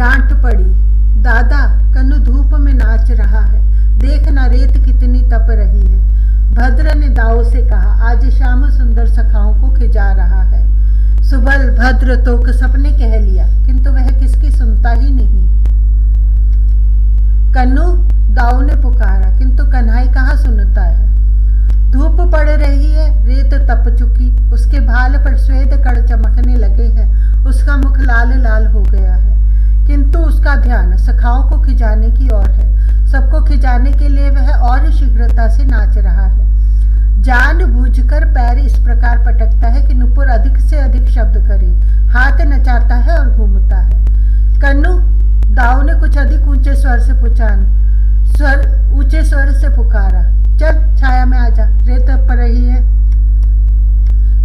डांट पड़ी। दादा, कन्नू धूप में नाच रहा है, देखना रेत कितनी तप रही है। भद्र ने दाऊ से कहा, आज श्याम सुंदर सखाओं को खिजा रहा है। सुबल भद्र तो सबने कह लिया, किंतु वह किसकी सुनता ही नहीं। कन्नू, दाऊ ने पुकारा, किंतु कन्हाई कहाँ सुनता है। धूप पड़ रही है, रेत तप चुकी, उसके भाल पर श्वेत कण चमकने लगे हैं, उसका मुख लाल लाल हो गया है, किंतु उसका ध्यान सखाओं को खिजाने की ओर है। सबको खिजाने के लिए वह और शीघ्रता से नाच रहा है। जानबूझकर पैर इस प्रकार पटकता है कि नुपुर अधिक से अधिक शब्द करे, हाथ नचाता है और घूमता है। कन्नू, दाऊ ने कुछ अधिक ऊंचे स्वर से पुकारा, चल छाया में आजा, रेत पर रही है।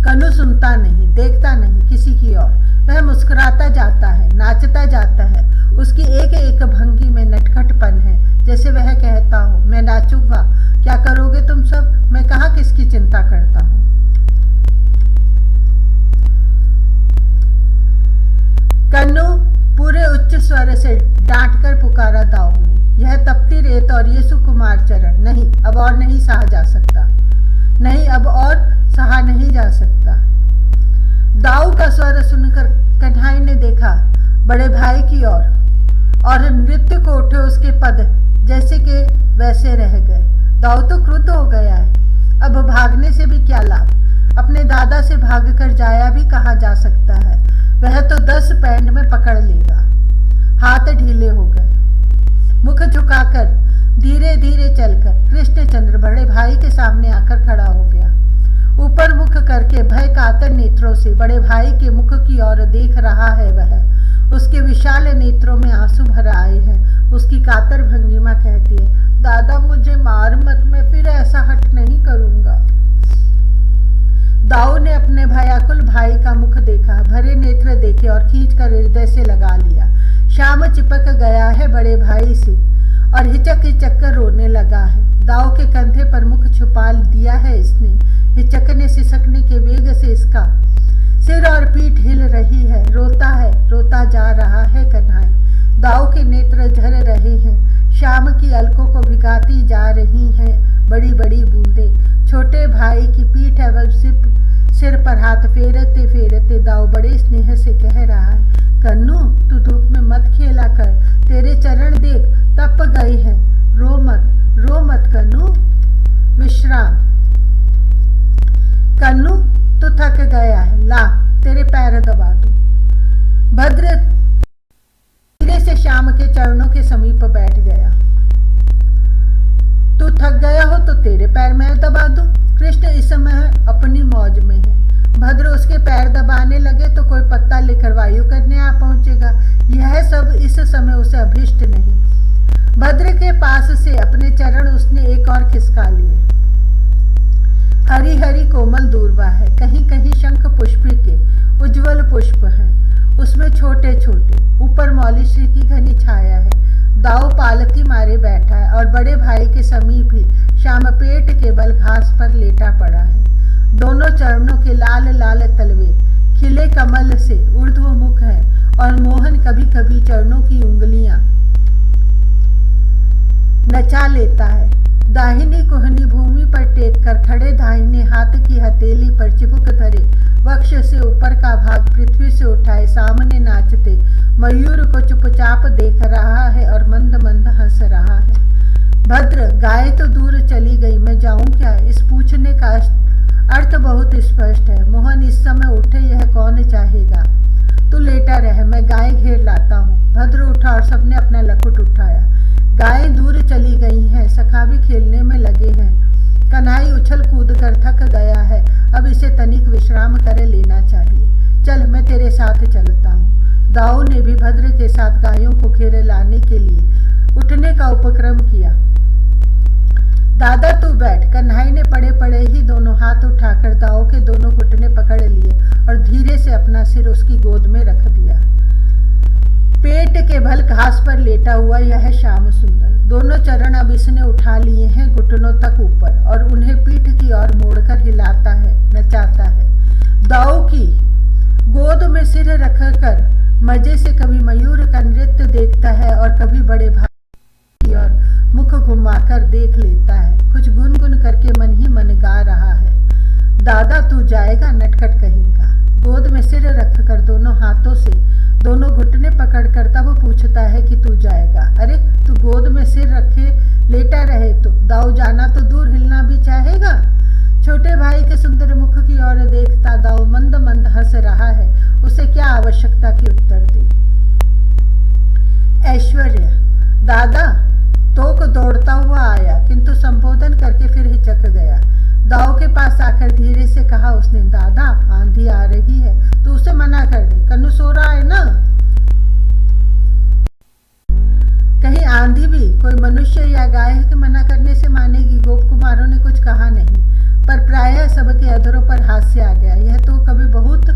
कन्नू सुनता नहीं, देखता नहीं किसी की ओर। वह मुस्कुराता जाता है, नाचता जाता है। उसकी एक एक भंगी में नटखटपन है, जैसे वह कहता हो, मैं नाचूंगा, क्या करोगे तुम सब, मैं कहाँ किसकी चिंता करता हूँ। कन्नू, पूरे उच्च स्वर से डांटकर पुकारा दाऊ ने, यह तपती रेत और ये सुकुमार चरण, नहीं, अब और नहीं सहा जा सकता, नहीं, अब और सहा नहीं जा सकता। दाऊ का स्वर सुनकर कन्हाई ने देखा बड़े भाई की ओर, और नृत्य को उठे उसके पद जैसे कि वैसे रह गए। दाऊ तो क्रुद्ध हो गया है, अब भागने से भी क्या लाभ। अपने दादा से भागकर जाया भी कहाँ जा सकता है, वह तो 10 पैंड में पकड़ लेगा। हाथ ढीले हो गए। मुख झुकाकर धीरे धीरे चलकर कृष्णचंद्र बड़े भाई के सामने आकर खड़ा हो गया। ऊपर मुख करके भय कातर नेत्रों से बड़े भाई के मुख की ओर देख रहा है वह। उसके विशाल नेत्रों में आंसू भर आए हैं। उसकी कातर भंगिमा कहती है, दादा मुझे मार मत, मैं फिर ऐसा हट नहीं करूंगा। दाऊ ने अपने भयाकुल भाई का मुख देखा, भरे नेत्र देखे और खींचकर हृदय से लगा लिया। श्याम चिपक गया है बड़े भाई से और हिचक हिचक कर रोने लगा है। दाऊ के कंधे पर मुख छुपा दिया है इसने। हिचकने सिसकने के वेग से इसका सिर और पीठ हिल रही है। रोता जा रहा है कन्हाई। दाऊ के नेत्र झर रहे हैं। श्याम की अलकों को भिगाती जा रही हैं बड़ी बड़ी बूंदें। छोटे भाई की पीठ एवं सिर पर हाथ फेरते फेरते दाऊ बड़े स्नेह से कह रहा है, कन्नू, तू धूप में मत खेला कर, तेरे चरण देख तप गए हैं, रो मत कन्नू, विश्राम। कन्नू, तू थक गया है, ला तेरे पैर दबा दूं। भद्र धीरे से श्याम के चरणों के समीप बैठ गया। तू थक गया हो तो तेरे पैर मैं दबा दूं। कृष्ण इस समय अपनी मौज में है। भद्र उसके पैर दबाने लगे तो कोई पत्ता लेकर वायु करने आ पहुंचेगा। यह सब इस समय उसे अभिष्ट नहीं। भद्र के पास से अपने चरण उसने एक और खिसका लिए। हरी हरी कोमल दूर्वा है, कहीं कहीं शंख पुष्पी के उज्जवल पुष्प हैं, उसमें छोटे छोटे। ऊपर मौलीश्री की घनी छाया है। दाऊ पालथी मारे बैठा है और बड़े भाई के समीप ही श्याम पेट के बल घास पर लेटा पड़ा है। दोनों चरणों के लाल लाल तलवे खिले कमल से ऊर्ध्वमुख है और मोहन कभी कभी चरणों की उंगलियां नचा लेता है। दाहिनी कोहनी भूमि पर टेक कर खड़े दाहिने हाथ की हथेली पर चिपक धरे वक्ष से ऊपर का भाग पृथ्वी से उठाए सामने नाचते मयूर को चुपचाप देख रहा है और मंद मंद हंस रहा है। भद्र, गाय तो दूर चली गई, मैं जाऊं क्या? इस पूछने का अर्थ बहुत स्पष्ट है। मोहन इस समय उठे, यह कौन चाहेगा? तू लेटा रह, मैं गाय घेर लाता हूँ। भद्र उठा और सबने अपना लकुट उठाया। गाय दूर चली गई हैं, सखा भी खेलने में लगे हैं। कन्हाई उछल कूद कर थक गया है, अब इसे तनिक विश्राम कर लेना चाहिए। चल, मैं तेरे साथ चलता हूँ। दाऊ ने भी भद्र के साथ गायों को घेरे लाने के लिए उठने का उपक्रम किया। दादा तू बैठ। कन्हाई ने पड़े पड़े ही दोनों हाथ उठाकर दाऊ के दोनों घुटने पकड़ लिए और धीरे से अपना सिर उसकी गोद में रख दिया। पेट के बल घास पर लेटा हुआ यह श्याम सुंदर। दोनों चरण अब इसने उठा लिए हैं घुटनों तक ऊपर और उन्हें पीठ की ओर मोड़कर हिलाता है, नचाता है। दाऊ की गोद में सिर रखकर मजे से कभी मयूर का नृत्य देखता है और कभी बड़े भाई की ओर मुख घुमाकर देख लेता है। कुछ गुनगुन करके मन ही मन गा रहा है। दादा तू जाएगा नटखट कहेगा। गोद में सिर रखकर दोनों हाथों से दोनों घुटने पकड़कर तब पूछता है कि तू जाएगा। अरे तू गोद में सिर रखे लेटा रहे तो दाऊ जाना तो दूर हिलना भी चाहेगा। छोटे भाई के सुंदर मुख की ओर देखता दाऊ मंद मंद हंस रहा है। उसे क्या आवश्यकता की उत्तर दे। ऐश्वर्य दादा तोक दौड़ता हुआ आया किंतु संबोधन करके फिर हिचक गया। दाऊ के पास आकर धीरे से कहा उसने, दादा आंधी आ रही है तो उसे मना कर दे, कन्नू सो रहा है ना। कहीं आंधी भी कोई मनुष्य या गाय के मना करने से मानेगी। गोप कुमारों ने कुछ कहा नहीं, पर प्रायः सबके अधरों पर हास्य आ गया। यह तो कभी बहुत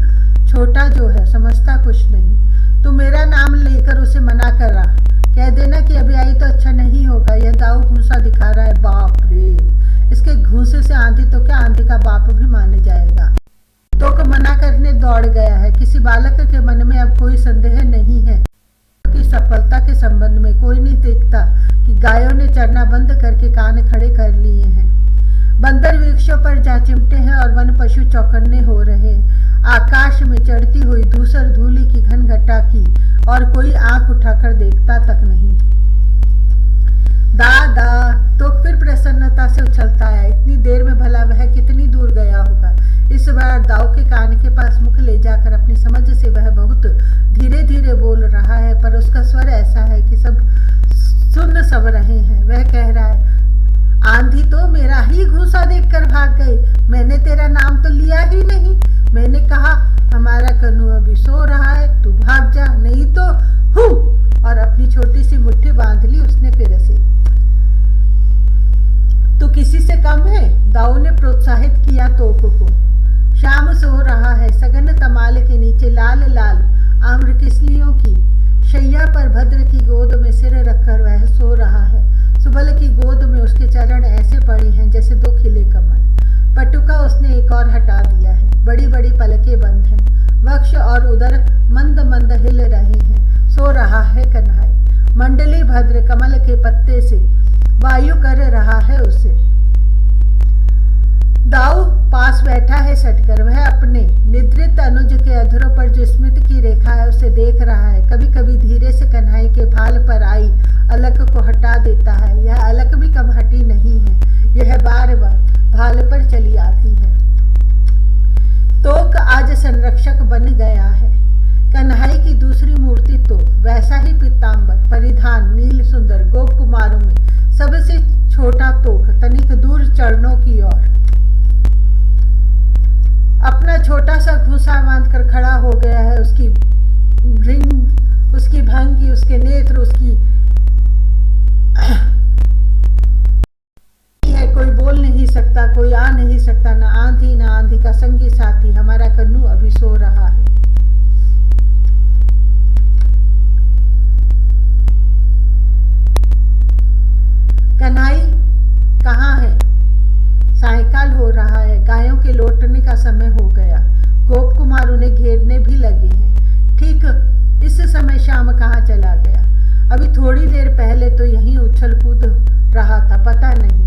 छोटा जो है समझता कुछ नहीं। तू मेरा नाम लेकर उसे मना कर रहा, कह देना कि अभी आई तो अच्छा नहीं होगा। यह दाऊ घूंसा दिखा रहा है। बाप रे, इसके घूंसे से आंधी तो क्या आंधी का बाप भी मान जाएगा। तो को मना करने दौड़ गया है। किसी बालक के मन में अब कोई संदेह नहीं है कि सफलता के संबंध में। कोई नहीं देखता कि गायों ने चरना बंद करके कान खड़े कर लिए हैं। बंदर वृक्षों पर जा चिमटे हैं और वन पशु चौकन्ने हो रहे हैं। आकाश में चढ़ती हुई धूसर धूली की घनघटा की और कोई आंख उठाकर देखता तक नहीं। दादा तो फिर प्रसन्नता से उछलता है। इतनी देर में भला वह कितनी दूर गया होगा। इस बार दाऊ के कान के पास मुख ले जाकर अपनी समझ से वह बहुत धीरे धीरे बोल रहा है, पर उसका स्वर ऐसा है कि सब सुन सब रहे हैं। वह कह रहा है, आंधी तो मेरा ही घूंसा देखकर भाग गई। मैंने तेरा नाम तो लिया ही नहीं। मैंने कहा हमारा कन्नू अभी सो रहा है, तू भाग जा, नहीं तो हूँ। और अपनी छोटी सी मुट्ठी बांध ली उसने फिर से। तू किसी से कम है, दाऊ ने प्रोत्साहित किया तोको को। शाम सो रहा है। सघन तमाल के नीचे लाल लाल आम्र किसलियों की शैया पर भद्र की गोद में सिर रखकर वह सो रहा है। सुबल की गोद में उसके चरण ऐसे पड़े हैं जैसे दो खिले कमल। पटुका उसने एक और हटा दिया है। बड़ी बड़ी पलकें बंद हैं। वक्ष और उदर मंद मंद हिल रहे हैं। सो रहा है कन्हई। मंडली भद्र कमल के पत्ते से वायु कर रहा है उसे। दाऊ पास बैठा है सटकर। वह अपने निद्रित अनुज के अधरों पर जो स्मित की रेखा है उसे देख रहा है। कभी कभी धीरे से कन्हई के भाल पर आई अलक को हटा देता है। यह अलक भी कम हटी नहीं है। यह बार बार भाल पर चली आती है। तोक आज संरक्षक बन गया है। कन्हई की दूसरी मूर्ति तो वैसा ही पीतांबर परिधान नील सुंदर। गोप कुमारों में सबसे छोटा तोक तनिक दूर चरणों की ओर अपना छोटा सा घूंसा बांध कर खड़ा हो गया है। उसकी रिंग, उसकी भंगी, उसके नेत्र, उसकी है। कोई बोल नहीं सकता, कोई आ नहीं सकता। ना आंधी का संगी साथी। हमारा कन्नू अभी सो रहा है। कन्हई कहाँ है? सायंकाल हो रहा है। गायों के लौटने का समय हो गया। गोप कुमार उन्हें घेरने भी लगे हैं। ठीक इस समय श्याम कहाँ चला गया? अभी थोड़ी देर पहले तो यहीं उछल कूद रहा था। पता नहीं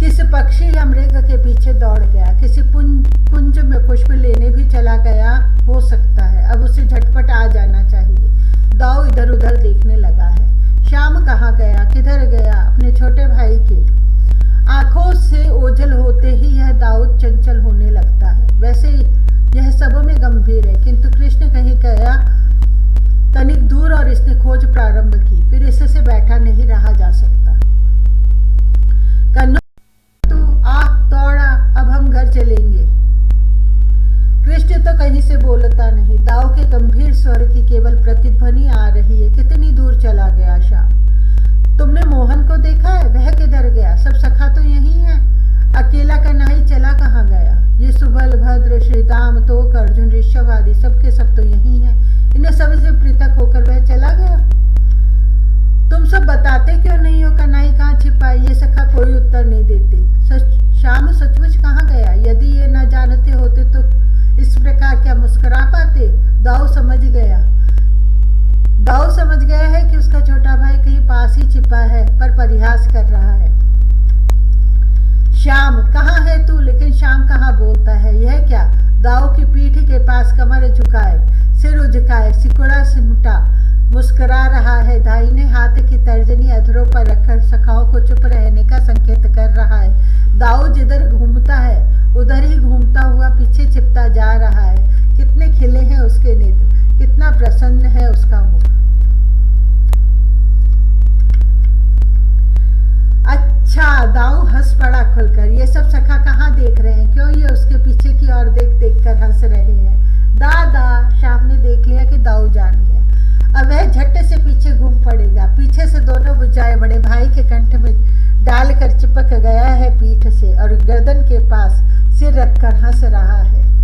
किस पक्षी या मृग के पीछे दौड़ गया। किसी कुंज में पुष्प लेने भी चला गया हो सकता है। अब उसे झटपट आ जाना चाहिए। दाऊ इधर उधर देखने लगा है। श्याम कहाँ गया, किधर गया? अपने छोटे भाई के आंखों से ओझल होते ही यह दाऊ चंचल होने लगता है। वैसे यह सब में गंभीर है, किंतु कृष्ण कहीं गया तनिक दूर और इसने खोज प्रारंभ की। फिर इससे बैठा नहीं रहा जा सकता। कन्नू तू आ दौड़ा, अब हम घर चलेंगे। कृष्ण तो कहीं से बोलता नहीं। दाऊ के गंभीर स्वर की केवल प्रतिध्वनि आ रही है। कितनी दूर चला गया श्याम? तुमने मोहन को देखा है? वह किधर गया? सब सखा तो यही है। अकेला कन्हई चला कहाँ गया? ये सुबल भद्र श्रीदाम तोक अर्जुन ऋषभ आदि सबके सब तो यही है। इन्हें सबसे पृथक होकर वह चला गया। तुम सब बताते क्यों नहीं हो कन्हई कहाँ छिपाई? ये सखा कोई उत्तर नहीं देते। श्याम सचमुच कहाँ गया? यदि ये न जानते होते तो इस प्रकार क्या मुस्कुरा पाते? दाऊ समझ गया है कि उसका छोटा भाई कहीं पास ही छिपा है, पर परिहास कर रहा है। श्याम, कहाँ है तू? लेकिन श्याम कहाँ बोलता है। यह क्या? दाऊ की पीठ के पास कमर झुकाए, सिर उझकाए, सिकुड़ा सिमटा मुस्कुरा रहा है। दाहिने हाथ की तर्जनी अधरों पर रखकर सखाओं को चुप रहने का संकेत कर रहा है। दाऊ जिधर घूमता है उधर ही घूमता हुआ पीछे छिपता जा रहा है। कितने खिले हैं उसके नेत्र, कितना प्रसन्न है उसका मुख। अच्छा, दाऊ हंस पड़ा खुलकर। ये सब सखा कहाँ देख रहे हैं? क्यों ये उसके पीछे की ओर देख कर हंस रहे हैं? दादा, श्याम ने देख लिया कि दाऊ जान गया। अब वह झट से पीछे घूम पड़ेगा। पीछे से दोनों भुजाएं बड़े भाई के कंठ में डालकर चिपक गया है पीठ से, और गर्दन के पास सिर रखकर हंस रहा है।